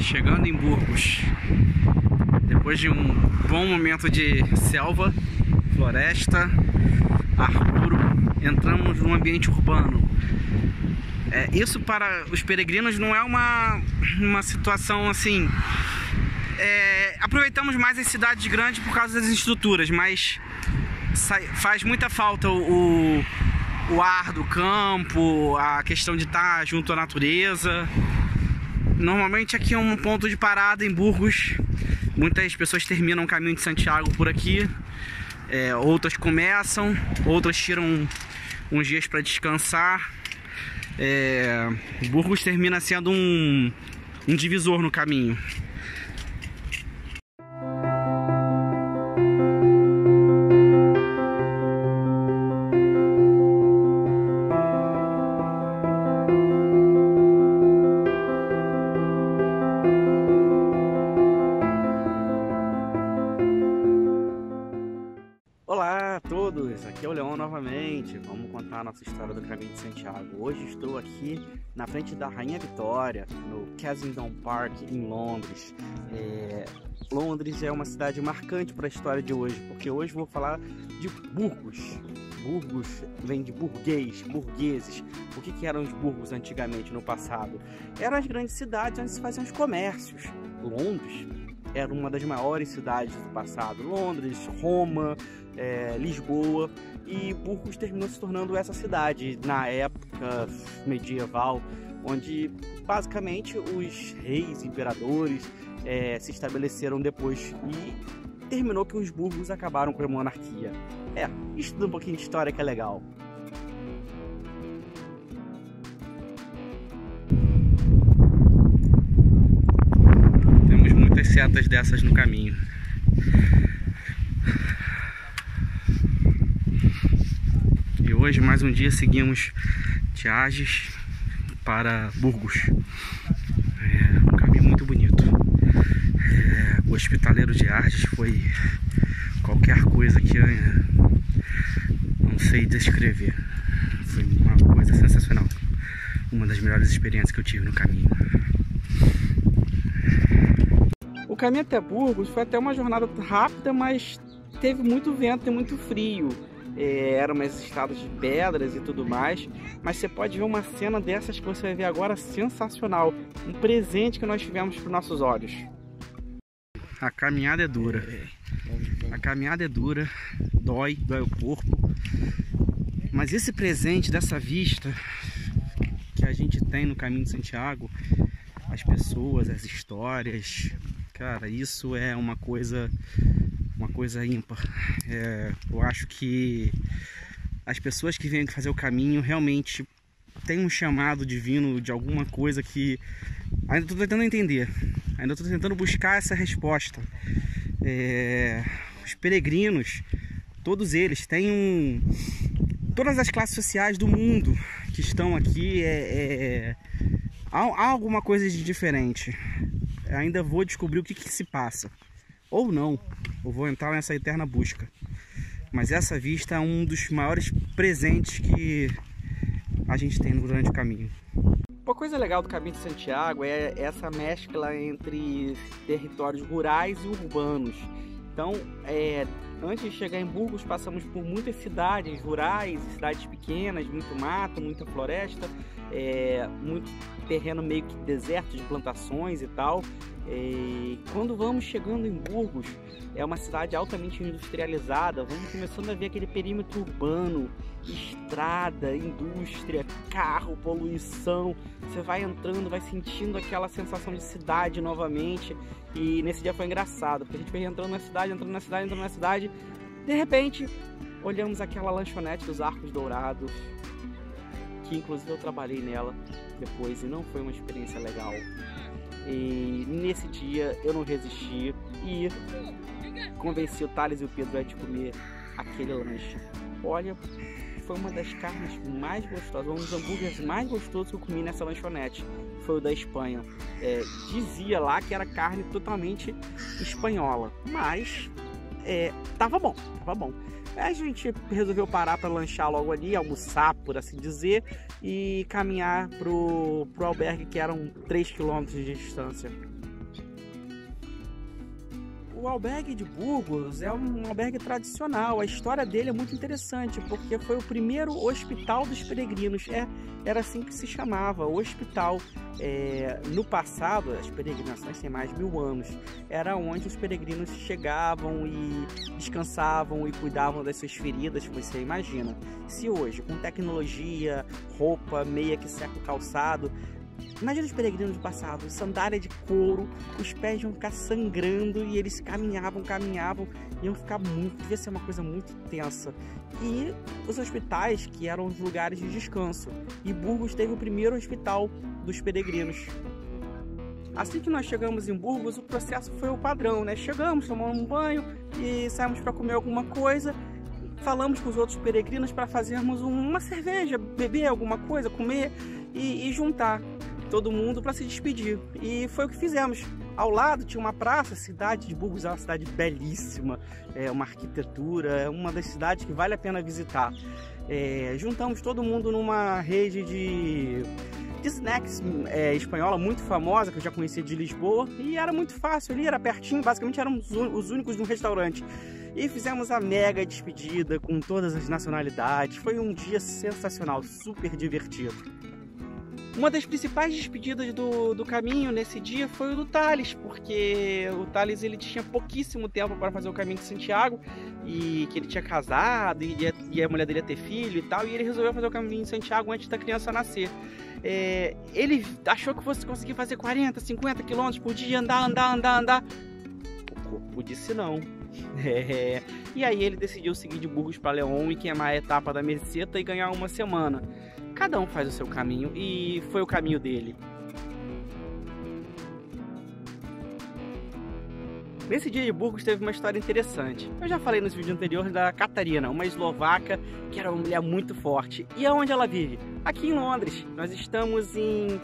Chegando em Burgos, depois de um bom momento de selva, floresta, ar puro, entramos num ambiente urbano. Isso para os peregrinos não é uma situação assim. Aproveitamos mais as cidades grandes por causa das estruturas, mas faz muita falta o ar do campo, a questão de estar junto à natureza. Normalmente aqui é um ponto de parada em Burgos. Muitas pessoas terminam o caminho de Santiago por aqui, outras começam, outras tiram uns dias para descansar. Burgos termina sendo um divisor no caminho. Olá a todos, aqui é o Leon novamente. Vamos contar a nossa história do Caminho de Santiago. Hoje estou aqui na frente da Rainha Vitória, no Kensington Park, em Londres. Londres é uma cidade marcante para a história de hoje, porque hoje vou falar de Burgos. Burgos vem de burguês, burgueses. O que eram os burgos antigamente, no passado? Eram as grandes cidades onde se faziam os comércios. Londres era uma das maiores cidades do passado. Londres, Roma, Lisboa, e Burgos terminou se tornando essa cidade na época medieval, onde basicamente os reis, imperadores se estabeleceram depois, e terminou que os Burgos acabaram com a monarquia. Estuda um pouquinho de história que é legal. Temos muitas setas dessas no caminho. E hoje, mais um dia, seguimos de Ages para Burgos. Um caminho muito bonito. O Hospitaleiro de Ages foi qualquer coisa que eu não sei descrever. Foi uma coisa sensacional. Uma das melhores experiências que eu tive no caminho. O caminho até Burgos foi até uma jornada rápida, mas teve muito vento e muito frio. Eram umas estradas de pedras e tudo mais, mas você pode ver uma cena dessas que você vai ver agora sensacional. Um presente que nós tivemos para os nossos olhos. A caminhada é dura. A caminhada é dura, dói o corpo. Mas esse presente dessa vista que a gente tem no Caminho de Santiago, as pessoas, as histórias, cara, isso é uma coisa ímpar. Eu acho que as pessoas que vêm fazer o caminho realmente têm um chamado divino de alguma coisa que ainda estou tentando entender, ainda estou tentando buscar essa resposta. Os peregrinos, todos eles têm todas as classes sociais do mundo que estão aqui. Há alguma coisa de diferente. Ainda vou descobrir o que se passa, ou não. Eu vou entrar nessa eterna busca. Mas essa vista é um dos maiores presentes que a gente tem durante o caminho. Uma coisa legal do Caminho de Santiago é essa mescla entre territórios rurais e urbanos. Então, antes de chegar em Burgos, passamos por muitas cidades rurais, cidades pequenas, muito mato, muita floresta, muito terreno meio que deserto de plantações e tal. Quando vamos chegando em Burgos, é uma cidade altamente industrializada. Vamos começando a ver aquele perímetro urbano, estrada, indústria, carro, poluição. Você vai entrando, vai sentindo aquela sensação de cidade novamente. E nesse dia foi engraçado, porque a gente foi entrando na cidade. De repente, olhamos aquela lanchonete dos Arcos Dourados, que inclusive eu trabalhei nela depois e não foi uma experiência legal. E nesse dia eu não resisti e convenci o Thales e o Pedro a de comer aquele lanche. Olha, foi uma das carnes mais gostosas, um dos hambúrgueres mais gostosos que eu comi nessa lanchonete. Foi o da Espanha. Dizia lá que era carne totalmente espanhola, mas tava bom. Aí a gente resolveu parar para lanchar logo ali, almoçar, por assim dizer, e caminhar pro albergue, que eram 3 km de distância. O albergue de Burgos é um albergue tradicional. A história dele é muito interessante, porque foi o primeiro hospital dos peregrinos. Era assim que se chamava, hospital. No passado, as peregrinações têm mais de 1000 anos. Era onde os peregrinos chegavam e descansavam e cuidavam das suas feridas, você imagina. Se hoje, com tecnologia, roupa, meia que seca o calçado, imagina os peregrinos do passado, sandália de couro, os pés iam ficar sangrando e eles caminhavam, iam ficar devia ser uma coisa muito tensa. E os hospitais, que eram os lugares de descanso. E Burgos teve o primeiro hospital dos peregrinos. Assim que nós chegamos em Burgos, o processo foi o padrão, né? Chegamos, tomamos um banho e saímos para comer alguma coisa. Falamos com os outros peregrinos para fazermos uma cerveja, beber alguma coisa, comer e juntar todo mundo para se despedir. E foi o que fizemos. Ao lado tinha uma praça. A cidade de Burgos é uma cidade belíssima, é uma arquitetura, é uma das cidades que vale a pena visitar. Juntamos todo mundo numa rede de snacks espanhola muito famosa, que eu já conhecia de Lisboa, e era muito fácil ali, era pertinho, basicamente éramos os únicos no restaurante. E fizemos a mega despedida com todas as nacionalidades. Foi um dia sensacional, super divertido. Uma das principais despedidas do caminho nesse dia foi o do Thales, porque o Thales ele tinha pouquíssimo tempo para fazer o caminho de Santiago, e que ele tinha casado e a mulher dele ia ter filho e tal, e ele resolveu fazer o caminho de Santiago antes da criança nascer. Ele achou que fosse conseguir fazer 40, 50 quilômetros por dia, andar. O corpo disse não. E aí ele decidiu seguir de Burgos para León e queimar a etapa da Meseta e ganhar uma semana. Cada um faz o seu caminho e foi o caminho dele. Nesse dia de Burgos teve uma história interessante. Eu já falei nos vídeos anteriores da Catarina, uma eslovaca que era uma mulher muito forte. E aonde ela vive? Aqui em Londres. Nós estamos em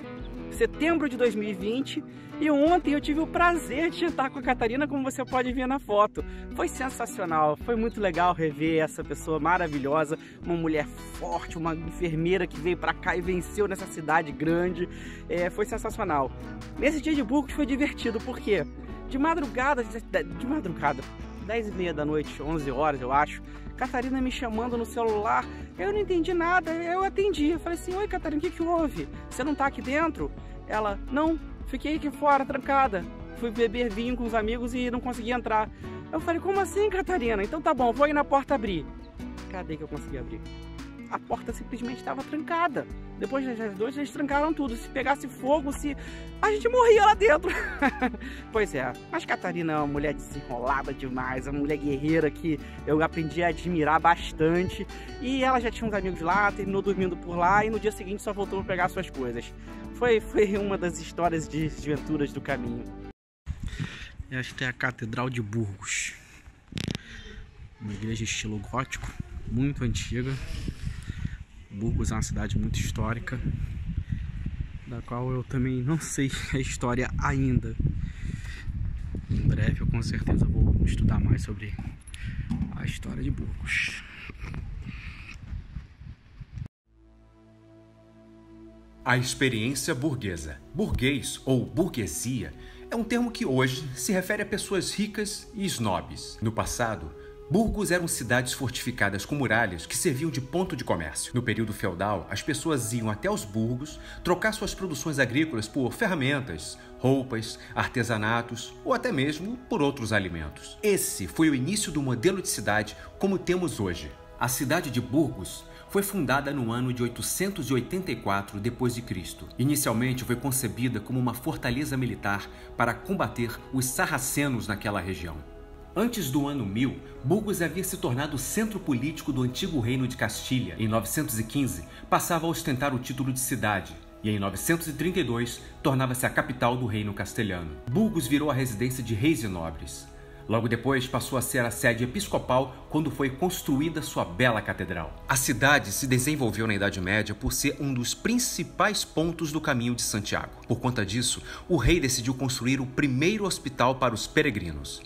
setembro de 2020 e ontem eu tive o prazer de jantar com a Catarina, como você pode ver na foto. Foi sensacional, foi muito legal rever essa pessoa maravilhosa, uma mulher forte, uma enfermeira que veio pra cá e venceu nessa cidade grande. Foi sensacional. Nesse dia de Burgos foi divertido, porque de madrugada, 10h30 da noite, 11 horas eu acho, Catarina me chamando no celular, eu não entendi nada, eu atendi, eu falei assim: oi Catarina, o que houve? Você não tá aqui dentro? Ela: não, fiquei aqui fora, trancada, fui beber vinho com os amigos e não consegui entrar. Eu falei: como assim, Catarina? Então tá bom, vou ir na porta abrir. Cadê que eu consegui abrir? A porta simplesmente estava trancada. Depois das 2 eles trancaram tudo. Se pegasse fogo, a gente morria lá dentro. Pois é, mas Catarina é uma mulher desenrolada demais, uma mulher guerreira que eu aprendi a admirar bastante. E ela já tinha uns amigos lá, terminou dormindo por lá e no dia seguinte só voltou para pegar suas coisas. Foi uma das histórias de desventuras do caminho. Esta é a Catedral de Burgos. Uma igreja estilo gótico, muito antiga. Burgos é uma cidade muito histórica, da qual eu também não sei a história ainda. Em breve eu com certeza vou estudar mais sobre a história de Burgos. A experiência burguesa. Burguês ou burguesia é um termo que hoje se refere a pessoas ricas e snobs. No passado, Burgos eram cidades fortificadas com muralhas que serviam de ponto de comércio. No período feudal, as pessoas iam até os burgos trocar suas produções agrícolas por ferramentas, roupas, artesanatos ou até mesmo por outros alimentos. Esse foi o início do modelo de cidade como temos hoje. A cidade de Burgos foi fundada no ano de 884 d.C. Inicialmente foi concebida como uma fortaleza militar para combater os sarracenos naquela região. Antes do ano 1000, Burgos havia se tornado o centro político do antigo reino de Castilha. Em 915, passava a ostentar o título de cidade, e em 932, tornava-se a capital do reino castelhano. Burgos virou a residência de reis e nobres. Logo depois, passou a ser a sede episcopal quando foi construída sua bela catedral. A cidade se desenvolveu na Idade Média por ser um dos principais pontos do caminho de Santiago. Por conta disso, o rei decidiu construir o primeiro hospital para os peregrinos.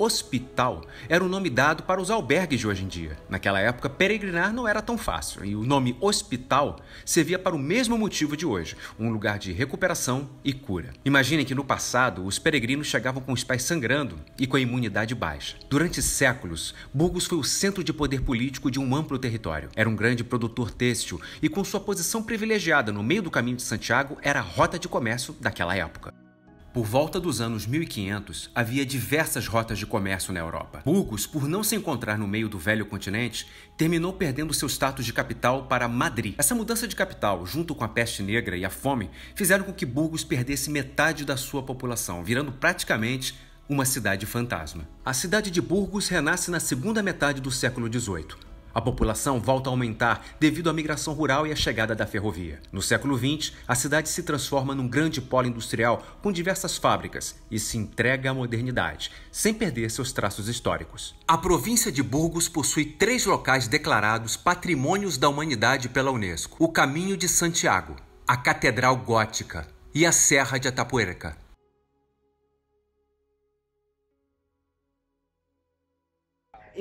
hospital era o nome dado para os albergues de hoje em dia. Naquela época, peregrinar não era tão fácil e o nome hospital servia para o mesmo motivo de hoje, um lugar de recuperação e cura. Imaginem que no passado, os peregrinos chegavam com os pés sangrando e com a imunidade baixa. Durante séculos, Burgos foi o centro de poder político de um amplo território. Era um grande produtor têxtil e, com sua posição privilegiada no meio do Caminho de Santiago, era a rota de comércio daquela época. Por volta dos anos 1500, havia diversas rotas de comércio na Europa. Burgos, por não se encontrar no meio do velho continente, terminou perdendo seu status de capital para Madrid. Essa mudança de capital, junto com a peste negra e a fome, fizeram com que Burgos perdesse metade da sua população, virando praticamente uma cidade fantasma. A cidade de Burgos renasce na segunda metade do século XVIII. A população volta a aumentar devido à migração rural e à chegada da ferrovia. No século XX, a cidade se transforma num grande polo industrial com diversas fábricas e se entrega à modernidade, sem perder seus traços históricos. A província de Burgos possui 3 locais declarados Patrimônios da Humanidade pela Unesco: o Caminho de Santiago, a Catedral Gótica e a Serra de Atapuerca.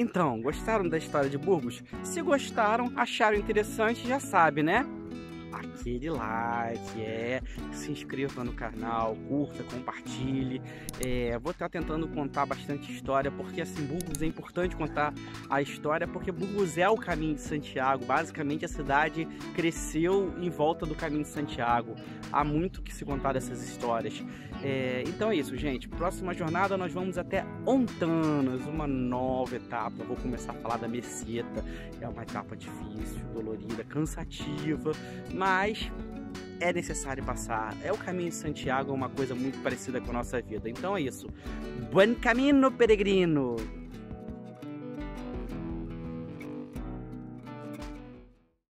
Então, gostaram da história de Burgos? Se gostaram, acharam interessante, já sabe, né? Aquele like, se inscreva no canal, curta, compartilhe. Vou estar tentando contar bastante história, porque assim, Burgos é importante contar a história, porque Burgos é o Caminho de Santiago. Basicamente a cidade cresceu em volta do Caminho de Santiago. Há muito que se contar dessas histórias. Então é isso, gente. Próxima jornada nós vamos até Ontanas, uma nova etapa. Vou começar a falar da Meseta. É uma etapa difícil, dolorida, cansativa, mas é necessário passar. O Caminho de Santiago é uma coisa muito parecida com a nossa vida. Então é isso. Buen camino, peregrino!